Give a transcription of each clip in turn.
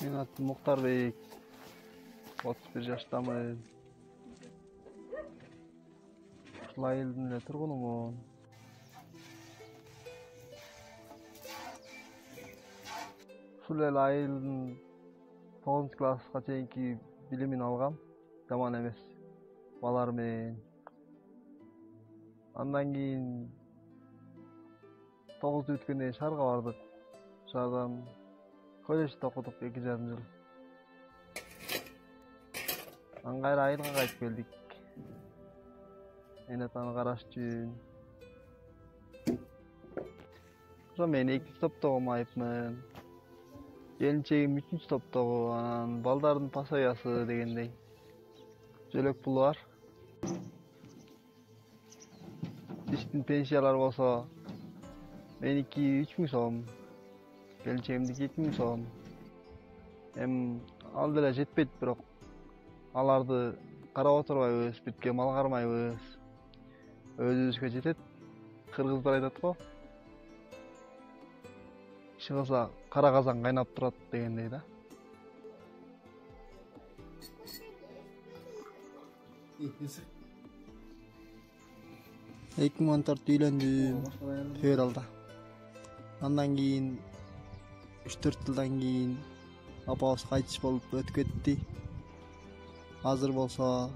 Мен атым Muxtarbek. 31 жаштамын. Ушул айылдын эле тургунумун. Ушул эле айылдын 9-класска чейинки билимин алгам. Жаман эмес. Балар менен. Андан кийин 9 бүткөндөн кийин шаарга бардык. Шаардан колледжде окудук 2,5 жыл. Анан кайра айылга кайтып келдик. Ene atаны караш үчүн. Ошо мен 2 топтогу майыпмын. Келинчегим 3 топтогу, анан балдардын пособиясы дегендей. Жөлөк пулу бар. Биздин пенсиялар болсо меники 3.000 сом, келинчегимдики 2.000 сом. Ал деле жетпейт, бирок аларды карап отурбайбыз, бүткө мал кармайбыз. Өзүбүзгө жетет. Кыргыздар айтат го. Иши кылса кара казан кайнап турат дегендей да. 2014 үйлөндүм февралда. Андан кийин 3-4 жылдан кийин апабыз кайтыш болуп өтүп кетти. Азыр болсо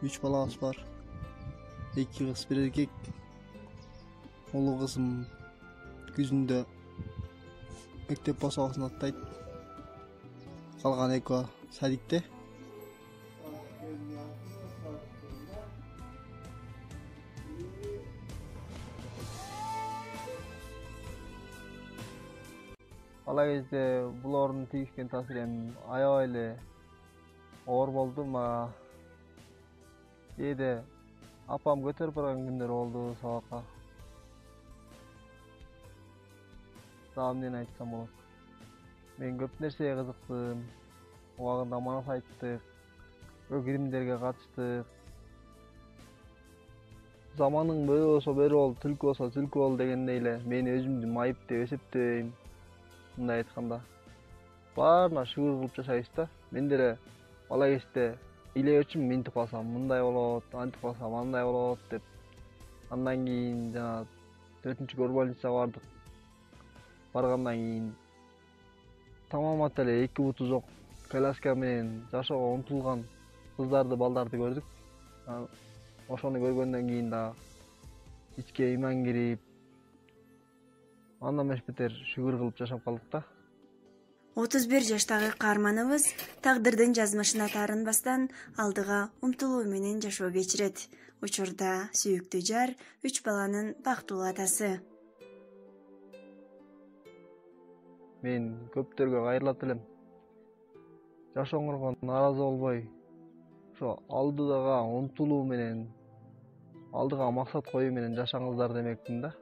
3 балабыз бар. 2 кыз, 1 эркек. Улуу кызым күзүндө мектеп пособиясын аттайт. Калган экөө садикте. Бала кезде булардын тийишкен таасири аябай эле оор болду мага. Кээде апам көтөрүп барган күндөр болду сабакка. Дагы эмнени айтсам болот? Мен көп нерсеге кызыктым. Убагында манас айттык, өгүримдерге катыштык. Заманың бөрү болсо бөрү бол, түлкү болсо түлкү бол дегендей эле мени өзүмдү майып деп эсептейм. Мындай айтканда, баарына шүгүр кылып жашайбыз да. Мен деле бала кезде илебечимин, минтип калсам мындай болот, антип калсам андай болот деп. Андан кийин жана 4-горбольницага бардык. Баргандан кийин тамамат эле 2 буту жок коляска менен жашоого умтулган кыздарды, балдарды көрдүк. Ошону көргөндөн кийин да ичке ыйман кирип, андан бетер шүгүр кылып жашап калдык да. 31 жаштагы каарманыбыз тагдырдын жазмышына таарынбастан алдыга умтулуу менен жашоо кечирет. Учурда сүйүктүү жар, 3 баланын бактылуу атасы. Мен көптөргө кайрылат элем. Жашооңорго нааразы болбой, ошо алдыга умтулуу менен, алдыга максат коюу менен жашаңыздар демекмин да.